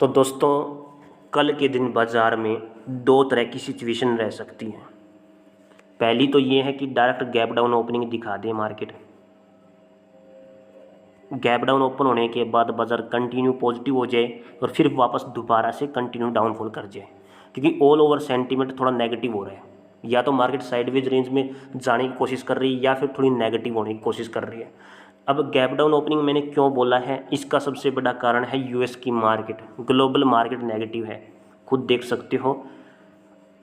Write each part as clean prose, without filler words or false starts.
तो दोस्तों, कल के दिन बाज़ार में दो तरह की सिचुएशन रह सकती है। पहली तो ये है कि डायरेक्ट गैप डाउन ओपनिंग दिखा दे मार्केट। गैप डाउन ओपन होने के बाद बाज़ार कंटिन्यू पॉजिटिव हो जाए और फिर वापस दोबारा से कंटिन्यू डाउनफॉल कर जाए, क्योंकि ऑल ओवर सेंटीमेंट थोड़ा नेगेटिव हो रहा है। या तो मार्केट साइडवेज रेंज में जाने की कोशिश कर रही है या फिर थोड़ी नेगेटिव होने की कोशिश कर रही है। अब गैप डाउन ओपनिंग मैंने क्यों बोला है, इसका सबसे बड़ा कारण है यूएस की मार्केट। ग्लोबल मार्केट नेगेटिव है, खुद देख सकते हो।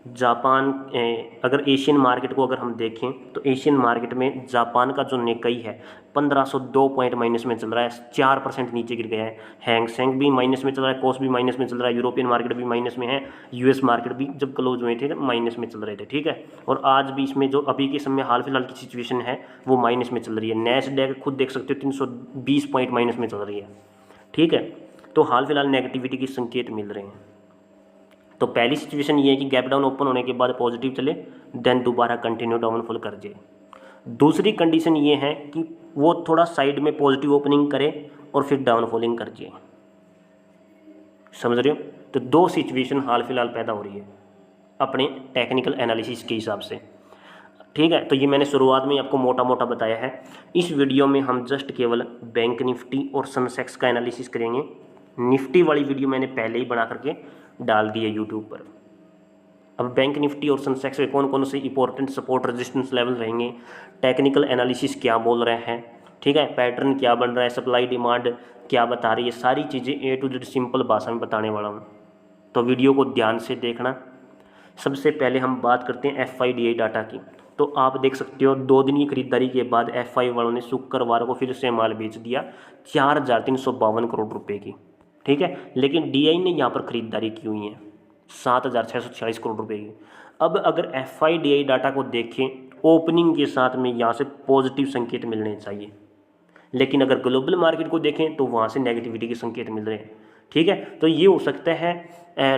जापान, अगर एशियन मार्केट को अगर हम देखें तो एशियन मार्केट में जापान का जो निकाई है 1502 पॉइंट माइनस में चल रहा है, 4% नीचे गिर गया है। हैंग सेंग भी माइनस में चल रहा है, कोस भी माइनस में चल रहा है, यूरोपियन मार्केट भी माइनस में है, यूएस मार्केट भी जब क्लोज हुए थे माइनस में चल रहे थे। ठीक है, और आज भी इसमें जो अभी के समय हाल फिलहाल की सिचुएशन है वो माइनस में चल रही है। नैस्डैक खुद देख सकते हो 320 पॉइंट माइनस में चल रही है। ठीक है, तो हाल फिलहाल नेगेटिविटी के संकेत मिल रहे हैं। तो पहली सिचुएशन ये है कि गैप डाउन ओपन होने के बाद पॉजिटिव चले, देन दोबारा कंटिन्यू डाउनफॉल कर जाए। दूसरी कंडीशन ये है कि वो थोड़ा साइड में पॉजिटिव ओपनिंग करे और फिर डाउनफॉलिंग कर जाए। समझ रहे हो? तो दो सिचुएशन हाल फिलहाल पैदा हो रही है अपने टेक्निकल एनालिसिस के हिसाब से। ठीक है, तो ये मैंने शुरुआत में आपको मोटा मोटा बताया है। इस वीडियो में हम जस्ट केवल बैंक निफ्टी और सेंसेक्स का एनालिसिस करेंगे। निफ्टी वाली वीडियो मैंने पहले ही बना करके डाल दी है यूट्यूब पर। अब बैंक निफ्टी और सेंसेक्स में कौन कौन से इंपॉर्टेंट सपोर्ट रेजिस्टेंस लेवल रहेंगे, टेक्निकल एनालिसिस क्या बोल रहे हैं, ठीक है, पैटर्न क्या बन रहा है, सप्लाई डिमांड क्या बता रही है, सारी चीज़ें ए टू जेड सिंपल भाषा में बताने वाला हूँ। तो वीडियो को ध्यान से देखना। सबसे पहले हम बात करते हैं FIDI डाटा की। तो आप देख सकते हो 2 दिन की खरीदारी के बाद FI वालों ने शुक्रवार को फिर से माल बेच दिया 4,352 करोड़ रुपए की। ठीक है, लेकिन DI ने यहाँ पर खरीदारी की हुई है 7,646 करोड़ रुपए की। अब अगर FIDI डाटा को देखें, ओपनिंग के साथ में यहाँ से पॉजिटिव संकेत मिलने चाहिए, लेकिन अगर ग्लोबल मार्केट को देखें तो वहाँ से नेगेटिविटी के संकेत मिल रहे हैं। ठीक है, तो ये हो सकता है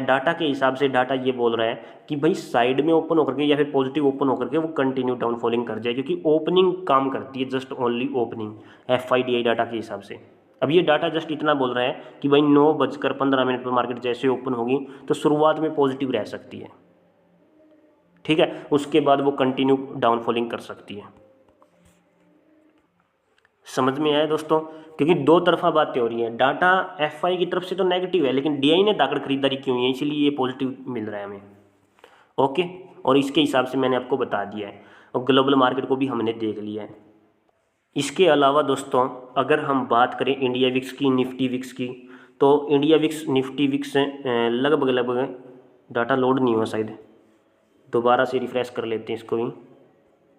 डाटा के हिसाब से। डाटा ये बोल रहा है कि भाई साइड में ओपन होकर के या फिर पॉजिटिव ओपन होकर के वो कंटिन्यू डाउनफॉलिंग कर जाए, क्योंकि ओपनिंग काम करती है, just only opening FIDI data के हिसाब से। अब ये डाटा जस्ट इतना बोल रहा है कि भाई 9:15 पर मार्केट जैसे ओपन होगी तो शुरुआत में पॉजिटिव रह सकती है। ठीक है, उसके बाद वो कंटिन्यू डाउनफॉलिंग कर सकती है। समझ में आया दोस्तों? क्योंकि दो तरफा बातें हो रही हैं। डाटा FI की तरफ से तो नेगेटिव है, लेकिन DI ने दाखड़ खरीदारी की हुई है, इसलिए ये पॉजिटिव मिल रहा है हमें। ओके, और इसके हिसाब से मैंने आपको बता दिया है, और ग्लोबल मार्केट को भी हमने देख लिया है। इसके अलावा दोस्तों, अगर हम बात करें इंडिया विक्स की, निफ्टी विक्स की, तो इंडिया विक्स निफ्टी विक्स लगभग डाटा लोड नहीं हुआ शायद, दोबारा से रिफ्रेश कर लेते हैं इसको भी।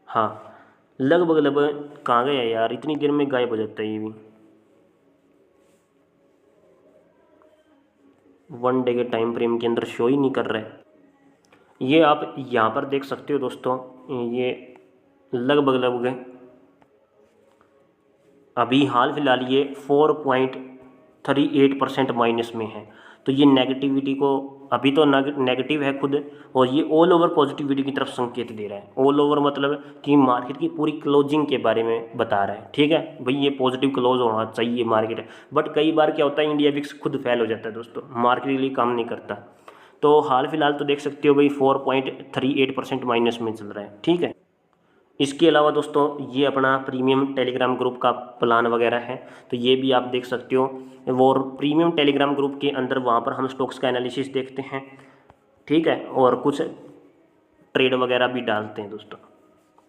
हाँ, लगभग कहाँ गया यार, इतनी देर में गायब हो जाता है ये भी। 1 डे के टाइम फ्रेम के अंदर शो ही नहीं कर रहा है। ये आप यहाँ पर देख सकते हो दोस्तों, ये लगभग अभी हाल फिलहाल ये 4.38% माइनस में है। तो ये नेगेटिविटी को, अभी तो नेगेटिव है खुद, और ये ऑल ओवर पॉजिटिविटी की तरफ संकेत दे रहा है। ऑल ओवर मतलब कि मार्केट की पूरी क्लोजिंग के बारे में बता रहा है। ठीक है भाई, ये पॉजिटिव क्लोज होना चाहिए मार्केट। बट कई बार क्या होता है, इंडिया विक्स खुद फेल हो जाता है दोस्तों, मार्केट के लिए काम नहीं करता। तो हाल फिलहाल तो देख सकते हो भाई 4.38% माइनस में चल रहा है। ठीक है, इसके अलावा दोस्तों ये अपना प्रीमियम टेलीग्राम ग्रुप का प्लान वगैरह है, तो ये भी आप देख सकते हो। और प्रीमियम टेलीग्राम ग्रुप के अंदर वहाँ पर हम स्टॉक्स का एनालिसिस देखते हैं। ठीक है, और कुछ ट्रेड वगैरह भी डालते हैं दोस्तों।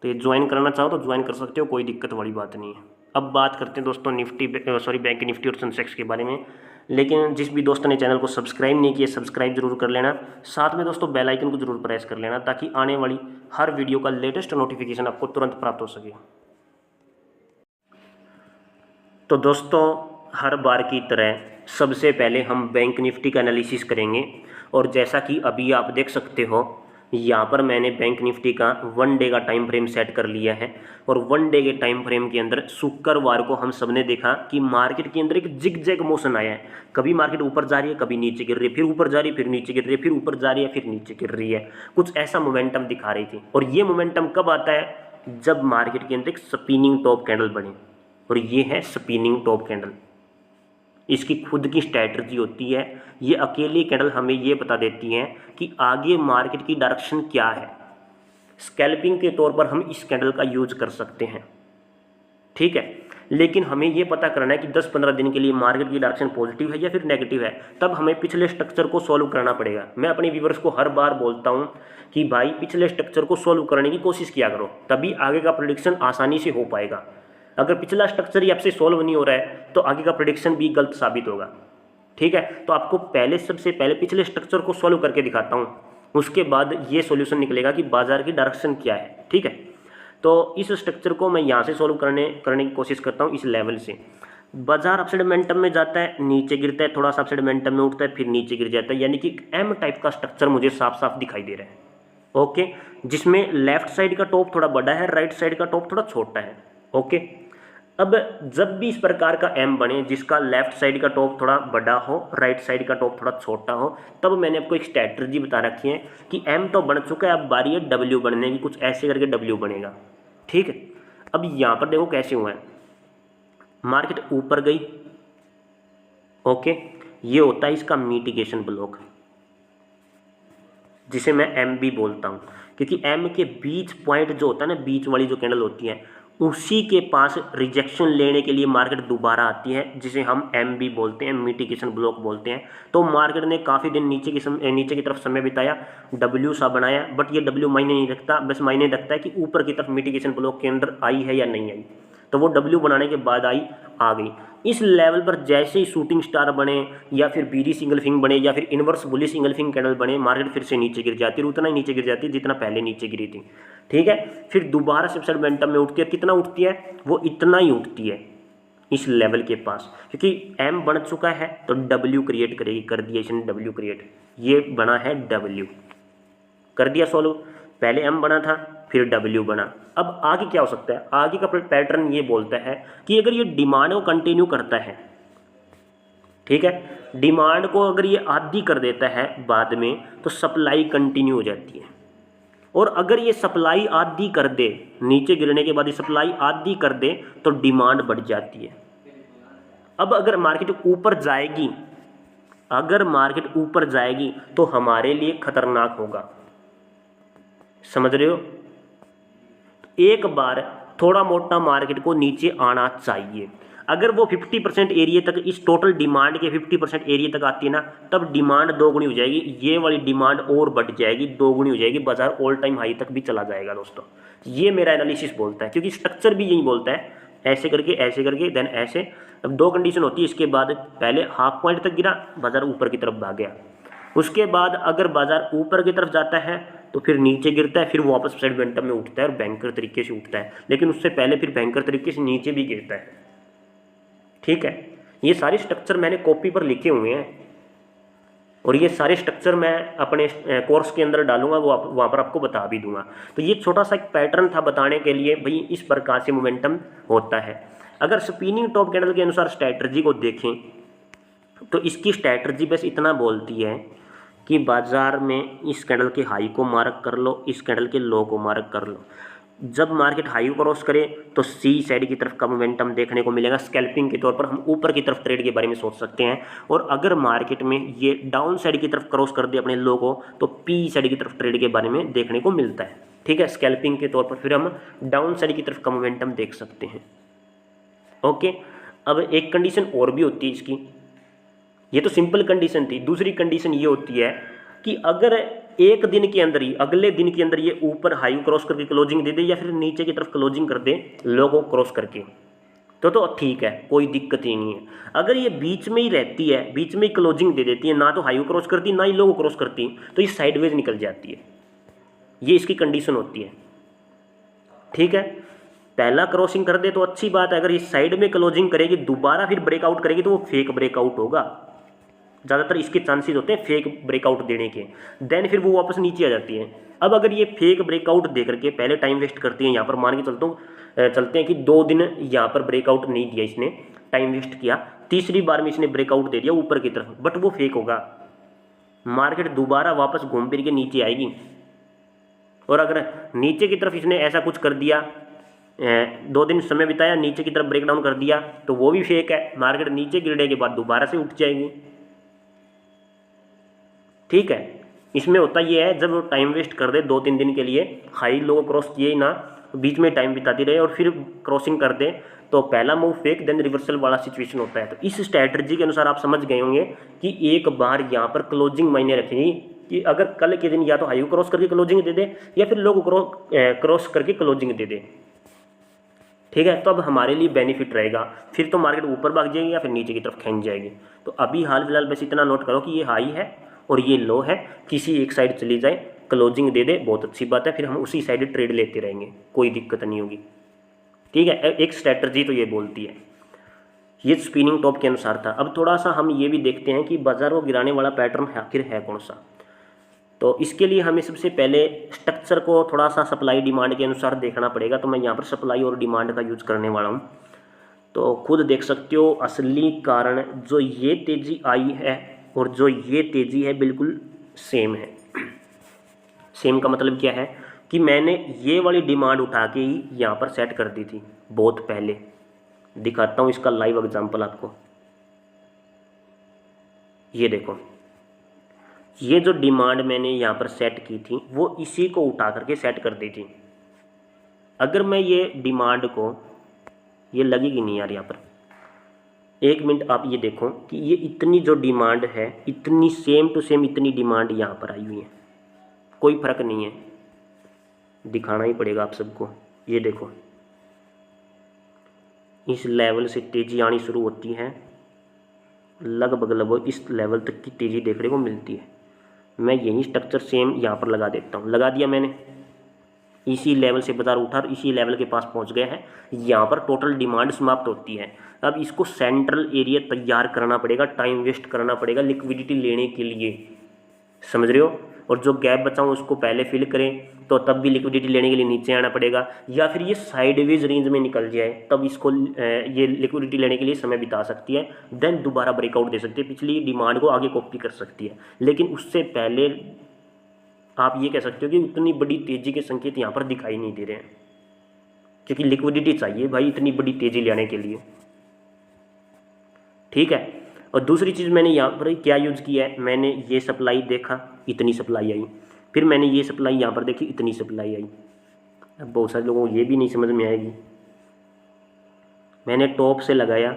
तो ये ज्वाइन करना चाहो तो ज्वाइन कर सकते हो, कोई दिक्कत वाली बात नहीं है। अब बात करते हैं दोस्तों बैंक निफ्टी और सेंसेक्स के बारे में। लेकिन जिस भी दोस्तों ने चैनल को सब्सक्राइब नहीं किया, सब्सक्राइब जरूर कर लेना। साथ में दोस्तों बेल आइकन को जरूर प्रेस कर लेना, ताकि आने वाली हर वीडियो का लेटेस्ट नोटिफिकेशन आपको तुरंत प्राप्त हो सके। तो दोस्तों, हर बार की तरह सबसे पहले हम बैंक निफ्टी का एनालिसिस करेंगे। और जैसा कि अभी आप देख सकते हो, यहाँ पर मैंने बैंक निफ्टी का 1 डे का टाइम फ्रेम सेट कर लिया है। और 1 डे के टाइम फ्रेम के अंदर शुक्रवार को हम सबने देखा कि मार्केट के अंदर एक जिग जैग मोशन आया है। कभी मार्केट ऊपर जा रही है, कभी नीचे गिर रही है, फिर ऊपर जा रही है, फिर नीचे गिर रही है, फिर ऊपर जा रही है, फिर नीचे गिर रही है। कुछ ऐसा मोमेंटम दिखा रही थी। और ये मोमेंटम कब आता है? जब मार्केट के अंदर एक स्पिनिंग टॉप कैंडल बने, और ये है स्पिनिंग टॉप कैंडल। इसकी खुद की स्ट्रैटेजी होती है। ये अकेली कैंडल हमें ये बता देती हैं कि आगे मार्केट की डायरेक्शन क्या है। स्कैल्पिंग के तौर पर हम इस कैंडल का यूज कर सकते हैं, ठीक है। लेकिन हमें ये पता करना है कि 10-15 दिन के लिए मार्केट की डायरेक्शन पॉजिटिव है या फिर नेगेटिव है, तब हमें पिछले स्ट्रक्चर को सॉल्व करना पड़ेगा। मैं अपने व्यूअर्स को हर बार बोलता हूँ कि भाई पिछले स्ट्रक्चर को सॉल्व करने की कोशिश किया करो, तभी आगे का प्रेडिक्शन आसानी से हो पाएगा। अगर पिछला स्ट्रक्चर ही आपसे सॉल्व नहीं हो रहा है तो आगे का प्रेडिक्शन भी गलत साबित होगा, ठीक है। तो आपको सबसे पहले पिछले स्ट्रक्चर को सॉल्व करके दिखाता हूँ, उसके बाद ये सॉल्यूशन निकलेगा कि बाजार की डायरेक्शन क्या है, ठीक है। तो इस स्ट्रक्चर को मैं यहाँ से सॉल्व करने की कोशिश करता हूँ। इस लेवल से बाजार अपसाइड मोमेंटम में जाता है, नीचे गिरता है, थोड़ा सा अपसाइड मोमेंटम में उठता है, फिर नीचे गिर जाता है, यानी कि एम टाइप का स्ट्रक्चर मुझे साफ साफ दिखाई दे रहा है, ओके। जिसमें लेफ्ट साइड का टॉप थोड़ा बड़ा है, राइट साइड का टॉप थोड़ा छोटा है, ओके। अब जब भी इस प्रकार का एम बने जिसका लेफ्ट साइड का टॉप थोड़ा बड़ा हो, राइट साइड का टॉप थोड़ा छोटा हो, तब मैंने आपको एक स्ट्रैटेजी बता रखी है कि एम तो बन चुका है, अब बारी है डब्ल्यू बनने की, कुछ ऐसे करके डब्ल्यू बनेगा, ठीक है। अब यहाँ पर देखो कैसे हुआ है, मार्केट ऊपर गई, ओके। ये होता है इसका मिटिगेशन ब्लॉक, जिसे मैं एम भी बोलता हूँ, क्योंकि एम के बीच पॉइंट जो होता है ना, बीच वाली जो कैंडल होती है, उसी के पास रिजेक्शन लेने के लिए मार्केट दोबारा आती है, जिसे हम एम भी बोलते हैं, मिटिगेशन ब्लॉक बोलते हैं। तो मार्केट ने काफ़ी दिन नीचे की तरफ समय बिताया, डब्ल्यू सा बनाया, बट ये डब्ल्यू मायने नहीं रखता, बस मायने रखता है कि ऊपर की तरफ मिटिगेशन ब्लॉक के अंदर आई है या नहीं आई। तो वो डब्ल्यू बनाने के बाद आ गई। इस लेवल पर जैसे ही शूटिंग स्टार बने या फिर बीडी सिंगल फिंग बने या फिर इनवर्स बुली सिंगल फिंग कैंडल बने, मार्केट फिर से नीचे गिर जाती है, उतना ही नीचे गिर जाती है जितना पहले नीचे गिरी थी, ठीक है। फिर दोबारा से अपसाइड मोमेंटम में उठती है, कितना उठती है, वो इतना ही उठती है इस लेवल के पास, क्योंकि एम बन चुका है तो डब्ल्यू क्रिएट करेगी, कर दिया इसने डब्ल्यू क्रिएट, ये बना है डब्ल्यू, कर दिया सॉल्व। पहले एम बना था, फिर डब्ल्यू बना। अब आगे क्या हो सकता है, आगे का पैटर्न ये बोलता है कि अगर ये डिमांड को कंटिन्यू करता है, ठीक है, डिमांड को अगर ये आधी कर देता है बाद में, तो सप्लाई कंटिन्यू हो जाती है। और अगर ये सप्लाई आधी कर दे, नीचे गिरने के बाद ये सप्लाई आधी कर दे, तो डिमांड बढ़ जाती है। अब अगर मार्केट ऊपर जाएगी, अगर मार्केट ऊपर जाएगी तो हमारे लिए खतरनाक होगा, समझ रहे हो। एक बार थोड़ा मोटा मार्केट को नीचे आना चाहिए। अगर वो 50% एरिया तक, इस टोटल डिमांड के 50% एरिया तक आती है ना, तब डिमांड दोगुनी हो जाएगी, ये वाली डिमांड और बढ़ जाएगी, दोगुनी हो जाएगी, बाजार ऑल टाइम हाई तक भी चला जाएगा दोस्तों। ये मेरा एनालिसिस बोलता है, क्योंकि स्ट्रक्चर भी यही बोलता है, ऐसे करके देन ऐसे। अब दो कंडीशन होती है इसके बाद, पहले हाफ पॉइंट तक गिरा, बाजार ऊपर की तरफ भाग गया, उसके बाद अगर बाजार ऊपर की तरफ जाता है तो फिर नीचे गिरता है, फिर वापस साइड मोमेंटम में उठता है और बैंकर तरीके से उठता है, लेकिन उससे पहले फिर बैंकर तरीके से नीचे भी गिरता है, ठीक है। ये सारे स्ट्रक्चर मैंने कॉपी पर लिखे हुए हैं और ये सारे स्ट्रक्चर मैं अपने कोर्स के अंदर डालूंगा, वो वहाँ पर आपको बता भी दूंगा। तो ये छोटा सा एक पैटर्न था बताने के लिए, भाई इस प्रकार से मोमेंटम होता है। अगर स्पिनिंग टॉप कैंडल के अनुसार स्ट्रैटेजी को देखें तो इसकी स्ट्रैटेजी बस इतना बोलती है कि बाजार में इस कैंडल के हाई को मार्क कर लो, इस कैंडल के लो को मार्क कर लो। जब मार्केट हाई को क्रॉस करे तो सी साइड की तरफ का मोमेंटम देखने को मिलेगा। स्कैल्पिंग के तौर पर हम ऊपर की तरफ ट्रेड के बारे में सोच सकते हैं, और अगर मार्केट में ये डाउन साइड की तरफ क्रॉस कर दे अपने लो को, तो पी साइड की तरफ ट्रेड के बारे में देखने को मिलता है, ठीक है। स्कैल्पिंग के तौर पर फिर हम डाउन साइड की तरफ का मोमेंटम देख सकते हैं, ओके। अब एक कंडीशन और भी होती है इसकी, ये तो सिंपल कंडीशन थी। दूसरी कंडीशन ये होती है कि अगर एक दिन के अंदर ही, अगले दिन के अंदर ये ऊपर हाई क्रॉस करके क्लोजिंग दे दे या फिर नीचे की तरफ क्लोजिंग कर दे लो को क्रॉस करके, तो ठीक है, कोई दिक्कत ही नहीं है। अगर ये बीच में ही रहती है, बीच में ही क्लोजिंग दे देती है, ना तो हाई क्रॉस करती ना ही लो को क्रॉस करती, तो ये साइडवेज निकल जाती है। ये इसकी कंडीशन होती है, ठीक है। पहला क्रॉसिंग कर दे तो अच्छी बात है, अगर ये साइड में क्लोजिंग करेगी, दोबारा फिर ब्रेकआउट करेगी, तो वो फेक ब्रेकआउट होगा। ज़्यादातर इसके चांसेस होते हैं फेक ब्रेकआउट देने के, देन फिर वो वापस नीचे आ जाती है। अब अगर ये फेक ब्रेकआउट दे करके पहले टाइम वेस्ट करती है, यहाँ पर मान के चलते हैं कि 2 दिन यहाँ पर ब्रेकआउट नहीं दिया इसने, टाइम वेस्ट किया, तीसरी बार में इसने ब्रेकआउट दे दिया ऊपर की तरफ, बट वो फेक होगा। मार्केट दोबारा वापस घूम फिर के नीचे आएगी, और अगर नीचे की तरफ इसने ऐसा कुछ कर दिया 2 दिन समय बिताया, नीचे की तरफ ब्रेकडाउन कर दिया, तो वो भी फेक है। मार्केट नीचे गिरने के बाद दोबारा से उठ जाएगी। ठीक है, इसमें होता ये है, जब वो टाइम वेस्ट कर दे 2-3 दिन के लिए, हाई लो क्रॉस किए ही ना, बीच में टाइम बिताती रहे और फिर क्रॉसिंग कर दे, तो पहला मूव फेक देन रिवर्सल वाला सिचुएशन होता है। तो इस स्ट्रैटेजी के अनुसार आप समझ गए होंगे कि एक बार यहाँ पर क्लोजिंग मायने रखेगी कि अगर कल के दिन या तो हाई क्रॉस करके क्लोजिंग दे दे या फिर लो क्रॉस करके क्लोजिंग दे दे। ठीक है, तो अब हमारे लिए बेनिफिट रहेगा। फिर तो मार्केट ऊपर भाग जाएगी या फिर नीचे की तरफ खींच जाएगी। तो अभी हाल फिलहाल बस इतना नोट करो कि ये हाई है और ये लो है, किसी एक साइड चली जाए, क्लोजिंग दे दे, बहुत अच्छी बात है, फिर हम उसी साइड ट्रेड लेते रहेंगे, कोई दिक्कत नहीं होगी। ठीक है, एक स्ट्रैटेजी तो ये बोलती है। ये स्पिनिंग टॉप के अनुसार था। अब थोड़ा सा हम ये भी देखते हैं कि बाजार को गिराने वाला पैटर्न आखिर है कौन सा। तो इसके लिए हमें सबसे पहले स्ट्रक्चर को थोड़ा सा सप्लाई डिमांड के अनुसार देखना पड़ेगा। तो मैं यहाँ पर सप्लाई और डिमांड का यूज करने वाला हूँ। तो खुद देख सकते हो असली कारण जो ये तेज़ी आई है और जो ये तेज़ी है बिल्कुल सेम है। सेम का मतलब क्या है कि मैंने ये वाली डिमांड उठा के ही यहाँ पर सेट कर दी थी बहुत पहले। दिखाता हूँ इसका लाइव एग्जांपल आपको। ये देखो, ये जो डिमांड मैंने यहाँ पर सेट की थी वो इसी को उठा करके सेट कर दी थी। अगर मैं ये डिमांड को, ये लगेगी नहीं यार यहाँ पर, 1 मिनट आप ये देखो कि ये इतनी जो डिमांड है, इतनी सेम टू सेम इतनी डिमांड यहाँ पर आई हुई है, कोई फर्क नहीं है। दिखाना ही पड़ेगा आप सबको। ये देखो, इस लेवल से तेज़ी आनी शुरू होती है, लगभग इस लेवल तक की तेज़ी देखने को मिलती है। मैं यही स्ट्रक्चर सेम यहाँ पर लगा देता हूँ। लगा दिया मैंने, इसी लेवल से बाजार उठा और इसी लेवल के पास पहुँच गया है। यहाँ पर टोटल डिमांड समाप्त होती है। अब इसको सेंट्रल एरिया तैयार करना पड़ेगा, टाइम वेस्ट करना पड़ेगा लिक्विडिटी लेने के लिए, समझ रहे हो। और जो गैप बचा हूँ उसको पहले फिल करें, तो तब भी लिक्विडिटी लेने के लिए नीचे आना पड़ेगा, या फिर ये साइडवेज रेंज में निकल जाए तब इसको ये लिक्विडिटी लेने के लिए समय बिता सकती है, देन दोबारा ब्रेकआउट दे सकती है, पिछली डिमांड को आगे कॉपी कर सकती है। लेकिन उससे पहले आप ये कह सकते हो कि उतनी बड़ी तेज़ी के संकेत यहाँ पर दिखाई नहीं दे रहे हैं, क्योंकि लिक्विडिटी चाहिए भाई इतनी बड़ी तेज़ी लाने के लिए। ठीक है, और दूसरी चीज़ मैंने यहाँ पर क्या यूज़ किया है, मैंने ये सप्लाई देखा, इतनी सप्लाई आई, फिर मैंने ये सप्लाई यहाँ पर देखी, इतनी सप्लाई आई। अब बहुत सारे लोगों को ये भी नहीं समझ में आएगी। मैंने टॉप से लगाया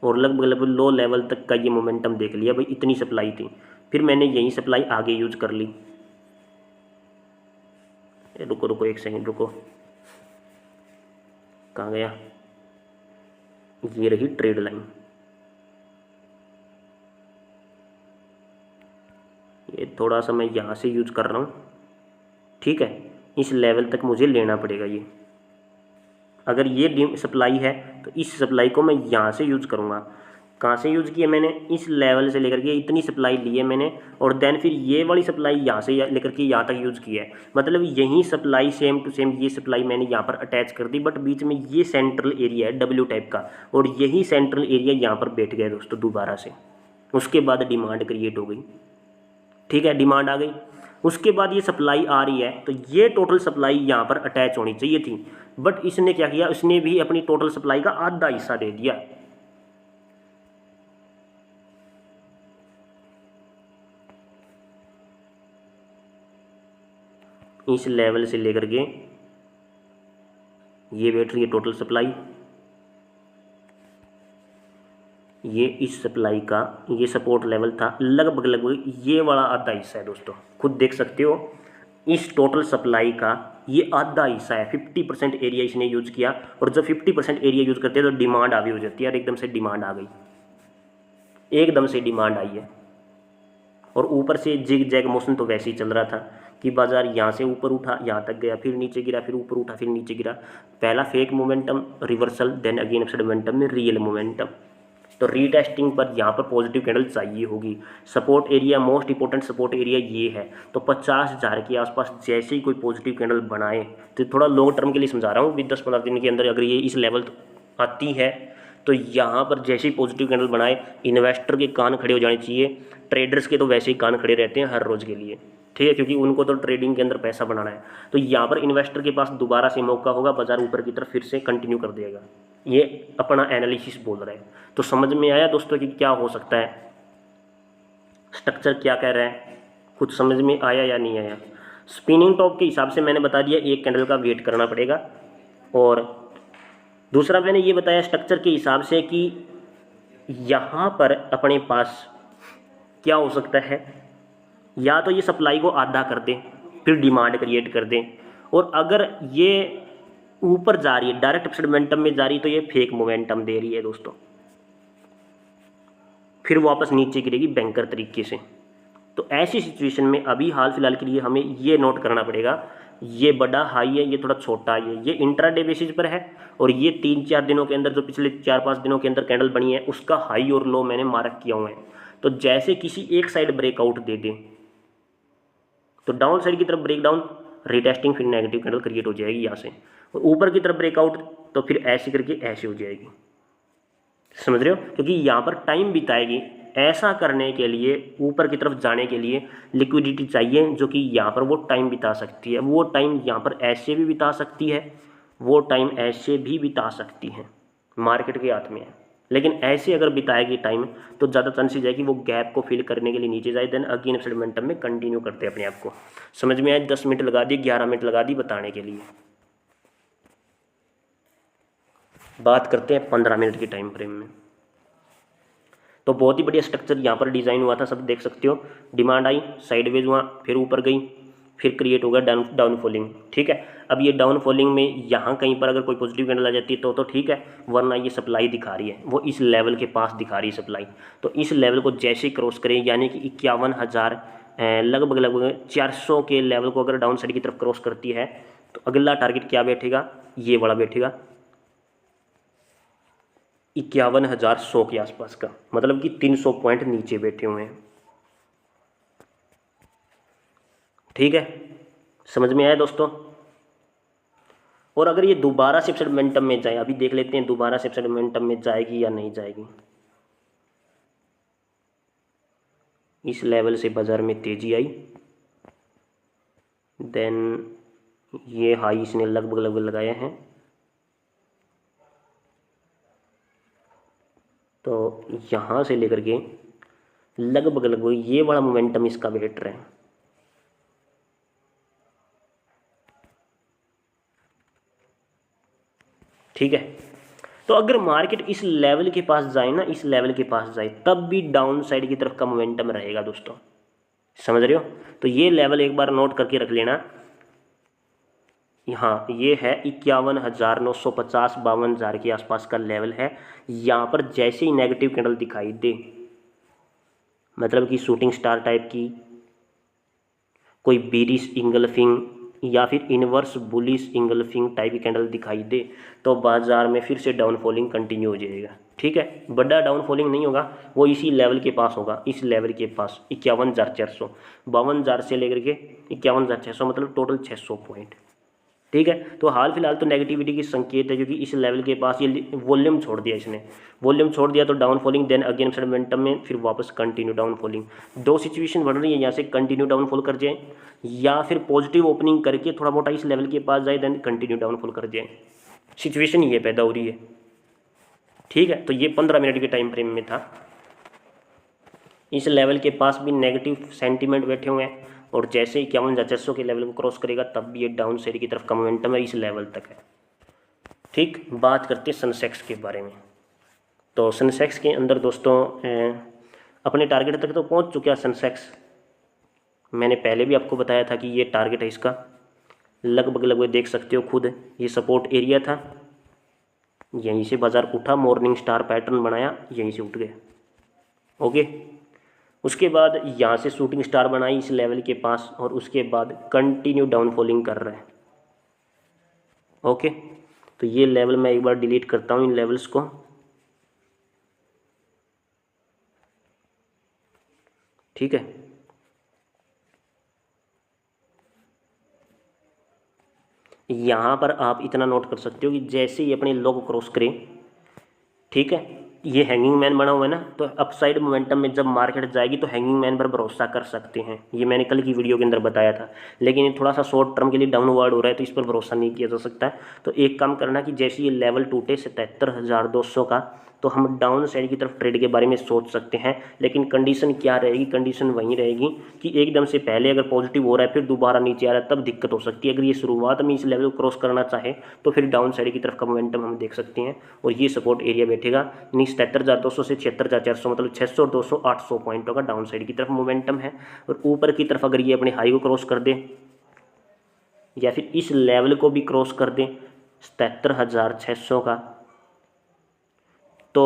और लगभग लो लेवल तक का ये मोमेंटम देख लिया, भाई इतनी सप्लाई थी, फिर मैंने यही सप्लाई आगे यूज कर ली। रुको 1 सेकंड रुको, कहाँ गया, ये रही ट्रेड लाइन। ये थोड़ा सा मैं यहाँ से यूज कर रहा हूँ। ठीक है, इस लेवल तक मुझे लेना पड़ेगा ये। अगर ये सप्लाई है तो इस सप्लाई को मैं यहाँ से यूज करूँगा। कहाँ से यूज़ किया मैंने, इस लेवल से लेकर के इतनी सप्लाई ली है मैंने, और देन फिर ये वाली सप्लाई यहाँ से लेकर के यहाँ तक यूज़ किया है। मतलब यही सप्लाई सेम टू सेम ये सप्लाई मैंने यहाँ पर अटैच कर दी, बट बीच में ये सेंट्रल एरिया है डब्ल्यू टाइप का, और यही सेंट्रल एरिया यहाँ पर बैठ गया दोस्तों दोबारा से। उसके बाद डिमांड क्रिएट हो गई। ठीक है, डिमांड आ गई, उसके बाद ये सप्लाई आ रही है, तो ये टोटल सप्लाई यहाँ पर अटैच होनी चाहिए थी, बट इसने क्या किया, इसने भी अपनी टोटल सप्लाई का आधा हिस्सा दे दिया। इस लेवल से लेकर के ये बैठ रही है टोटल सप्लाई, ये इस सप्लाई का ये सपोर्ट लेवल था, लगभग ये वाला आधा हिस्सा है दोस्तों, खुद देख सकते हो। इस टोटल सप्लाई का ये आधा हिस्सा है, 50% एरिया इसने यूज किया, और जब 50% एरिया यूज करते हैं तो डिमांड आगे हो जाती है, और एकदम से डिमांड आ गई, एकदम से डिमांड आई है। और ऊपर से जिग जैग मोशन तो वैसे ही चल रहा था कि बाजार यहाँ से ऊपर उठा, यहाँ तक गया, फिर नीचे गिरा, फिर ऊपर उठा, फिर नीचे गिरा। पहला fake momentum reversal, then again upside momentum में रियल मोमेंटम। तो रीटेस्टिंग पर यहाँ पर पॉजिटिव कैंडल चाहिए होगी। Support area, most important support area ये है। तो 50,000 के आसपास जैसे ही कोई पॉजिटिव कैंडल बनाए, तो थोड़ा लॉन्ग टर्म के लिए समझा रहा हूँ, विद 10-15 दिन के अंदर अगर ये इस लेवल आती है, तो यहाँ पर जैसे ही पॉजिटिव कैंडल बनाए, इन्वेस्टर के कान खड़े हो जाने चाहिए। ट्रेडर्स के तो वैसे ही कान खड़े रहते हैं हर रोज़ के लिए। ठीक है, क्योंकि उनको तो ट्रेडिंग के अंदर पैसा बनाना है। तो यहाँ पर इन्वेस्टर के पास दोबारा से मौका होगा, बाजार ऊपर की तरफ फिर से कंटिन्यू कर देगा। ये अपना एनालिसिस बोल रहा है। तो समझ में आया दोस्तों कि क्या हो सकता है, स्ट्रक्चर क्या कह रहा है, कुछ समझ में आया या नहीं आया। स्पिनिंग टॉप के हिसाब से मैंने बता दिया, एक कैंडल का वेट करना पड़ेगा। और दूसरा मैंने ये बताया स्ट्रक्चर के हिसाब से कि यहाँ पर अपने पास क्या हो सकता है, या तो ये सप्लाई को आधा कर दें फिर डिमांड क्रिएट कर दें, और अगर ये ऊपर जा रही है डायरेक्ट अपसाइड मोमेंटम में जा रही है तो ये फेक मोमेंटम दे रही है दोस्तों, फिर वापस नीचे गिरेगी बैंकर तरीके से। तो ऐसी सिचुएशन में अभी हाल फिलहाल के लिए हमें ये नोट करना पड़ेगा, ये बड़ा हाई है, ये थोड़ा छोटा है, ये इंट्राडे बेसिस पर है, और ये 3-4 दिनों के अंदर जो पिछले 4-5 दिनों के अंदर कैंडल बनी है उसका हाई और लो मैंने मार्क किया हुआ है। तो जैसे किसी एक साइड ब्रेकआउट दे दे तो डाउन साइड की तरफ ब्रेकडाउन, रिटेस्टिंग, फिर नेगेटिव कैंडल क्रिएट हो जाएगी यहाँ से, और ऊपर की तरफ ब्रेकआउट तो फिर ऐसे करके ऐसे हो जाएगी। समझ रहे हो, क्योंकि यहाँ पर टाइम बिताएगी। ऐसा करने के लिए, ऊपर की तरफ जाने के लिए लिक्विडिटी चाहिए, जो कि यहाँ पर वो टाइम बिता सकती है। वो टाइम यहाँ पर ऐसे भी बिता सकती है, वो टाइम ऐसे भी बिता सकती है, मार्केट के हाथ में है। लेकिन ऐसे अगर बिताएगी टाइम तो ज़्यादा चांसेस है कि वो गैप को फिल करने के लिए नीचे जाए, देन अगेन अपसाइड मोमेंटम में कंटिन्यू करते हैं अपने आप को। समझ में आए? 10 मिनट लगा दी, 11 मिनट लगा दी बताने के लिए। बात करते हैं 15 मिनट की टाइम फ्रेम में। तो बहुत ही बढ़िया स्ट्रक्चर यहाँ पर डिज़ाइन हुआ था, सब देख सकते हो। डिमांड आई, साइडवेज हुआ, फिर ऊपर गई, फिर क्रिएट होगा डाउन फॉलिंग। ठीक है, अब ये डाउन फॉलिंग में यहाँ कहीं पर अगर कोई पॉजिटिव कैंडल आ जाती है तो ठीक है, वरना ये सप्लाई दिखा रही है, वो इस लेवल के पास दिखा रही है सप्लाई। तो इस लेवल को जैसे ही क्रॉस करें, यानी कि 51,000 लगभग 400 के लेवल को अगर डाउन साइड की तरफ क्रॉस करती है तो अगला टारगेट क्या बैठेगा, ये वाला बैठेगा 51,100 के आसपास का, मतलब कि 300 पॉइंट नीचे बैठे हुए हैं। ठीक है, समझ में आया दोस्तों? और अगर ये दोबारा से अपसाइड मोमेंटम में जाए, अभी देख लेते हैं दोबारा से अपसाइड मोमेंटम में जाएगी या नहीं जाएगी। इस लेवल से बाजार में तेजी आई, देन ये हाई इसने लगभग लगाए हैं, तो यहाँ से लेकर के लगभग ये बड़ा मोमेंटम इसका बैठ रहा है। ठीक है, तो अगर मार्केट इस लेवल के पास जाए ना, इस लेवल के पास जाए, तब भी डाउन साइड की तरफ का मोमेंटम रहेगा दोस्तों। समझ रहे हो? तो ये लेवल एक बार नोट करके रख लेना। यहाँ ये है 51,950, 52,000 के आसपास का लेवल है। यहाँ पर जैसे ही नेगेटिव कैंडल दिखाई दे, मतलब कि शूटिंग स्टार टाइप की, कोई बीरिश इंगल्फिंग या फिर इनवर्स बुलिश इंगल्फिंग टाइप की कैंडल दिखाई दे, तो बाजार में फिर से डाउनफॉलिंग कंटिन्यू हो जाएगा। ठीक है, बड़ा डाउनफॉलिंग नहीं होगा, वो इसी लेवल के पास होगा, इस लेवल के पास 51,400, 52,000 से लेकर के 51,600, मतलब टोटल 600 पॉइंट। ठीक है, तो हाल फिलहाल तो नेगेटिविटी की संकेत है, क्योंकि इस लेवल के पास ये वॉल्यूम छोड़ दिया, इसने वॉल्यूम छोड़ दिया, तो down falling, then again upside momentum में, फिर वापस कंटिन्यू डाउन फॉलिंग। दो सिचुएशन बन रही है, यहाँ से कंटिन्यू डाउन फॉल कर जाए, या फिर पॉजिटिव ओपनिंग करके थोड़ा मोटा इस लेवल के पास जाए, देन कंटिन्यू डाउन फॉल कर जाए। सिचुएशन ये पैदा हो रही है। ठीक है, तो ये 15 मिनट के टाइम फ्रेम में था। इस लेवल के पास भी नेगेटिव सेंटीमेंट बैठे हुए हैं, और जैसे ही 51,400 के लेवल को क्रॉस करेगा तब भी ये डाउन साइड की तरफ का मोमेंटम है, इस लेवल तक है। ठीक, बात करते हैं सेंसेक्स के बारे में। तो सेंसेक्स के अंदर दोस्तों अपने टारगेट तक तो पहुंच चुका है सेंसेक्स। मैंने पहले भी आपको बताया था कि ये टारगेट है इसका, लगभग देख सकते हो खुद, ये सपोर्ट एरिया था, यहीं से बाजार उठा, मॉर्निंग स्टार पैटर्न बनाया, यहीं से उठ गया। ओके, उसके बाद यहाँ से शूटिंग स्टार बनाई इस लेवल के पास, और उसके बाद कंटिन्यू डाउनफॉलिंग कर रहा है। ओके, तो ये लेवल मैं एक बार डिलीट करता हूँ, इन लेवल्स को। ठीक है, यहाँ पर आप इतना नोट कर सकते हो कि जैसे ही अपने लो को क्रॉस करें, ठीक है, ये हैंगिंग मैन बना हुआ है ना, तो अपसाइड मोमेंटम में जब मार्केट जाएगी तो हैंगिंग मैन पर भरोसा कर सकते हैं। ये मैंने कल की वीडियो के अंदर बताया था, लेकिन ये थोड़ा सा शॉर्ट टर्म के लिए डाउनवर्ड हो रहा है तो इस पर भरोसा नहीं किया जा सकता है। तो एक काम करना कि जैसे ये लेवल टूटे 77,200 का, तो हम डाउन साइड की तरफ ट्रेड के बारे में सोच सकते हैं। लेकिन कंडीशन क्या रहेगी, कंडीशन वही रहेगी कि एकदम से पहले अगर पॉजिटिव हो रहा है फिर दोबारा नीचे आ रहा है तब दिक्कत हो सकती है। अगर ये शुरुआत में इस लेवल को क्रॉस करना चाहे तो फिर डाउन साइड की तरफ का मोमेंटम हम देख सकते हैं और ये सपोर्ट एरिया बैठेगा। यानी 77,200 से 76,400, मतलब 600 और 200 800 पॉइंटों का डाउन साइड की तरफ मोमेंटम है। और ऊपर की तरफ अगर ये अपने हाई को क्रॉस कर दे या फिर इस लेवल को भी क्रॉस कर दें 77,600 का, तो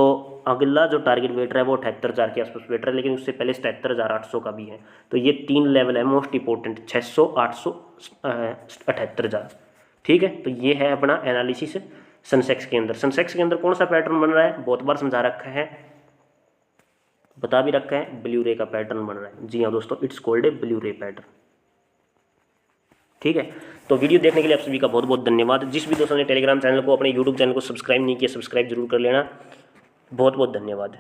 अगला जो टारगेट वेट रहा है वो 78,000 के आसपास वेट रहा है, लेकिन उससे पहले 77,800 का भी है। तो ये 3 लेवल है मोस्ट इंपॉर्टेंट, 600, 800, 78,000। ठीक है, तो ये है अपना एनालिसिस सेंसेक्स के अंदर। सेंसेक्स के अंदर कौन सा पैटर्न बन रहा है, बहुत बार समझा रखा है, बता भी रखा है, ब्लू रे का पैटर्न बन रहा है। जी हाँ दोस्तों, इट्स कॉल्ड ए ब्लू रे पैटर्न। ठीक है, तो वीडियो देखने के लिए आप सभी का बहुत बहुत धन्यवाद। जिस भी दोस्तों ने टेलीग्राम चैनल को, अपने यूट्यूब चैनल को सब्सक्राइब नहीं किया, सब्सक्राइब जरूर कर लेना। बहुत बहुत धन्यवाद।